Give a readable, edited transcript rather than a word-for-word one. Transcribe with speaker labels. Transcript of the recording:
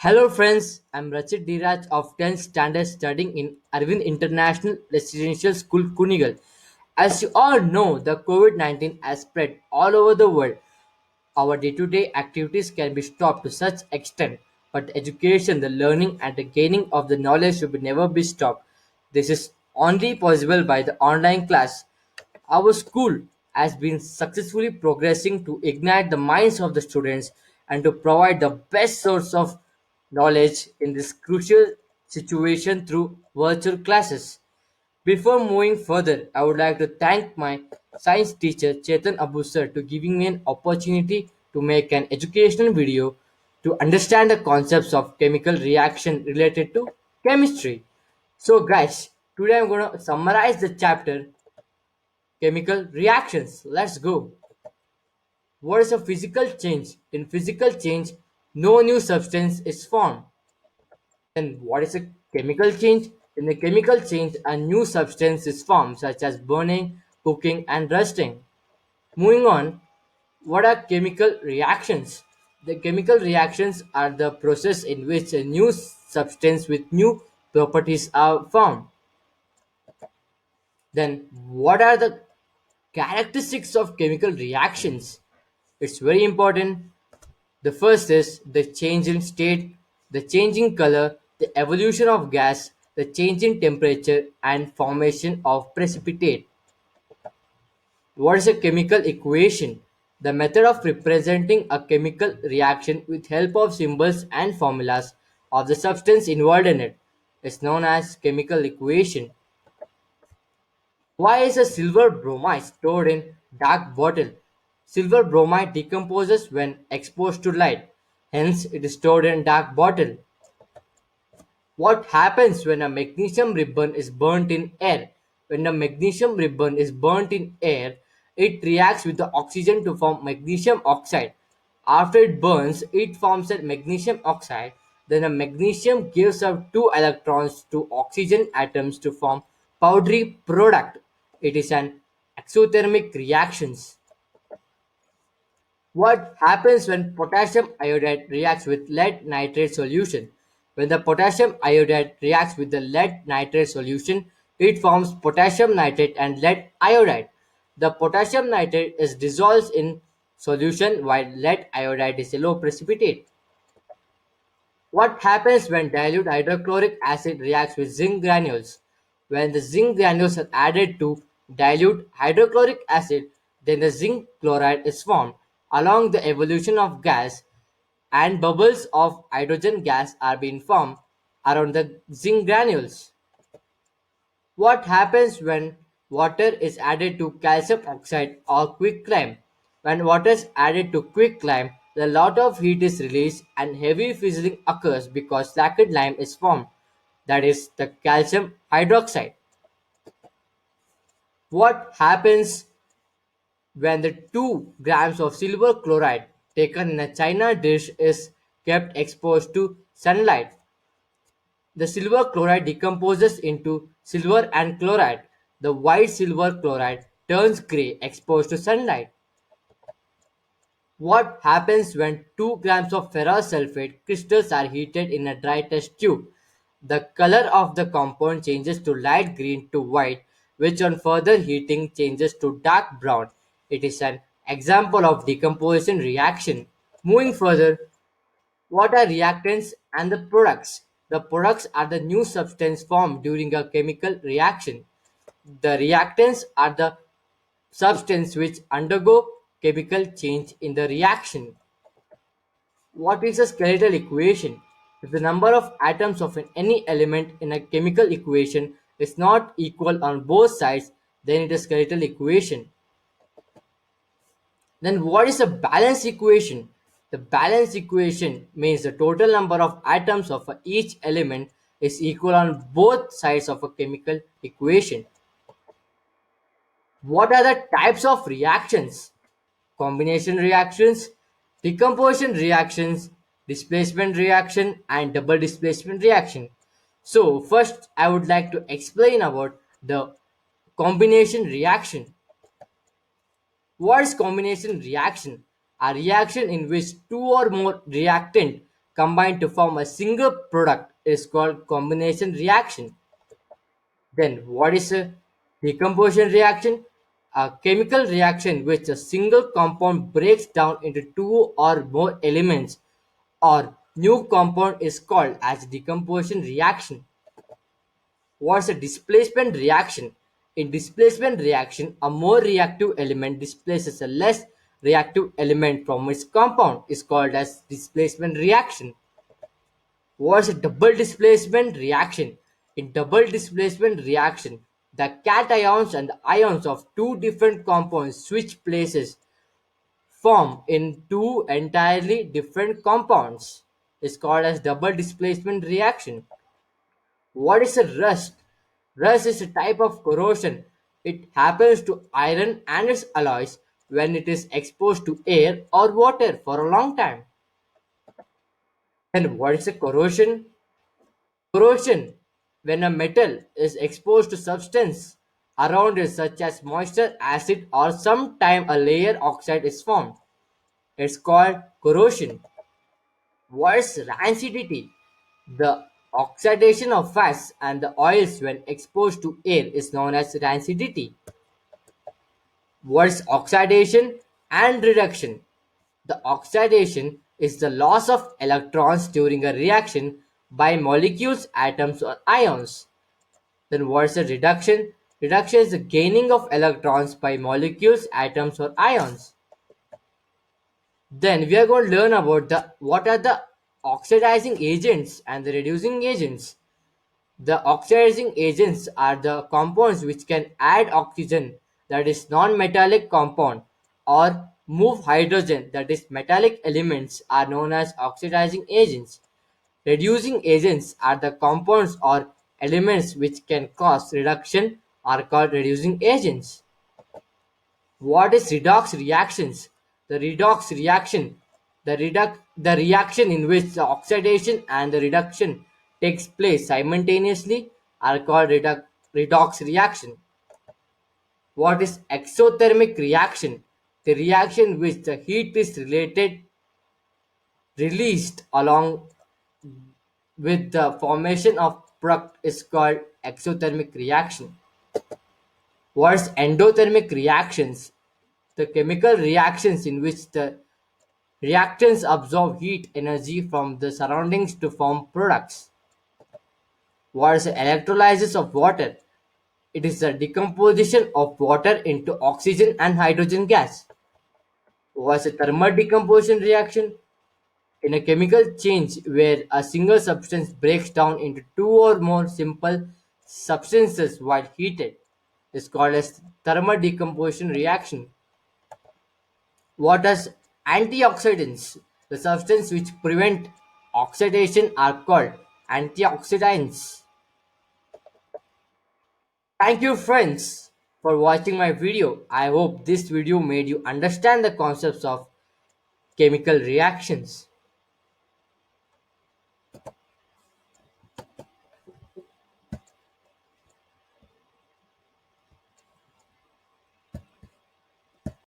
Speaker 1: Hello friends, I'm Rachith D Raj of 10th standard studying in Arvind International Residential School, Kunigal. As you all know, the COVID-19 has spread all over the world. Our day-to-day activities can be stopped to such extent, but education, the learning and the gaining of the knowledge should never be stopped. This is only possible by the online class. Our school has been successfully progressing to ignite the minds of the students and to provide the best source of knowledge in this crucial situation through virtual classes. Before moving further, I would like to thank my science teacher Chethan Abbur sir to giving me an opportunity to make an educational video to understand the concepts of chemical reaction related to chemistry. So guys, today I'm going to summarize the chapter chemical reactions. Let's go. What is a physical change? In physical change, no new substance is formed. Then what is a chemical change? In the chemical change, a new substance is formed, such as burning, cooking, and rusting. Moving on, what are chemical reactions? The chemical reactions are the process in which a new substance with new properties are formed. Then, what are the characteristics of chemical reactions? It's very important. The first is the change in state, the change in color, the evolution of gas, the change in temperature, and formation of precipitate. What is a chemical equation? The method of representing a chemical reaction with help of symbols and formulas of the substance involved in it is known as chemical equation. Why is a silver bromide stored in dark bottle? Silver bromide decomposes when exposed to light. Hence, it is stored in dark bottle. What happens when a magnesium ribbon is burnt in air? When a magnesium ribbon is burnt in air, it reacts with the oxygen to form magnesium oxide. After it burns, it forms a magnesium oxide. Then a magnesium gives up two electrons to oxygen atoms to form powdery product. It is an exothermic reaction. What happens when potassium iodide reacts with lead nitrate solution? When the potassium iodide reacts with the lead nitrate solution, it forms potassium nitrate and lead iodide. The potassium nitrate is dissolved in solution while lead iodide is a low precipitate. What happens when dilute hydrochloric acid reacts with zinc granules? When the zinc granules are added to dilute hydrochloric acid, then the zinc chloride is formed. Along the evolution of gas, and bubbles of hydrogen gas are being formed around the zinc granules. What happens when water is added to calcium oxide or quicklime? When water is added to quicklime, a lot of heat is released and heavy fizzling occurs because slacked lime is formed, that is, the calcium hydroxide. What happens when the 2 grams of silver chloride taken in a china dish is kept exposed to sunlight? The silver chloride decomposes into silver and chloride. The white silver chloride turns gray exposed to sunlight. What happens when 2 grams of ferrous sulfate crystals are heated in a dry test tube? The color of the compound changes to light green to white, which on further heating changes to dark brown. It is an example of decomposition reaction. Moving further, what are reactants and the products? The products are the new substance formed during a chemical reaction. The reactants are the substance which undergo chemical change in the reaction. What is a skeletal equation? If the number of atoms of any element in a chemical equation is not equal on both sides, then it is skeletal equation. Then what is a balance equation? The balance equation means the total number of atoms of each element is equal on both sides of a chemical equation. What are the types of reactions? Combination reactions, decomposition reactions, displacement reaction, and double displacement reaction. So first I would like to explain about the combination reaction. What is combination reaction? A reaction in which two or more reactant combine to form a single product is called combination reaction. Then, what is a decomposition reaction? A chemical reaction in which a single compound breaks down into two or more elements or new compound is called as decomposition reaction. What's a displacement reaction? In displacement reaction, a more reactive element displaces a less reactive element from its compound is called as displacement reaction. What's a double displacement reaction? In double displacement reaction, the cations and the ions of two different compounds switch places, form in two entirely different compounds. It's called as double displacement reaction. What is a rust? Rust is a type of corrosion. It happens to iron and its alloys when it is exposed to air or water for a long time. And what is a corrosion? Corrosion, when a metal is exposed to substance around it such as moisture, acid or sometime a layer oxide is formed. It's called corrosion. What is rancidity? The oxidation of fats and the oils when exposed to air is known as rancidity. What is oxidation and reduction? The oxidation is the loss of electrons during a reaction by molecules, atoms, or ions. Then what is a reduction? Reduction is the gaining of electrons by molecules, atoms, or ions. Then we are going to learn about the what are the oxidizing agents and the reducing agents. The oxidizing agents are the compounds which can add oxygen, that is non-metallic compound, or move hydrogen, that is metallic elements, are known as oxidizing agents. Reducing agents are the compounds or elements which can cause reduction are called reducing agents. What is redox reactions? The redox reaction, the reaction in which the oxidation and the reduction takes place simultaneously are called redox reaction. What is exothermic reaction? The reaction in which the heat is released along with the formation of product is called exothermic reaction. What is endothermic reactions? The chemical reactions in which the reactants absorb heat energy from the surroundings to form products. What is the electrolysis of water? It is the decomposition of water into oxygen and hydrogen gas. What is a thermal decomposition reaction? In a chemical change where a single substance breaks down into two or more simple substances while heated is called as thermal decomposition reaction. What is antioxidants? The substances which prevent oxidation are called antioxidants. Thank you friends for watching my video. I hope this video made you understand the concepts of chemical reactions.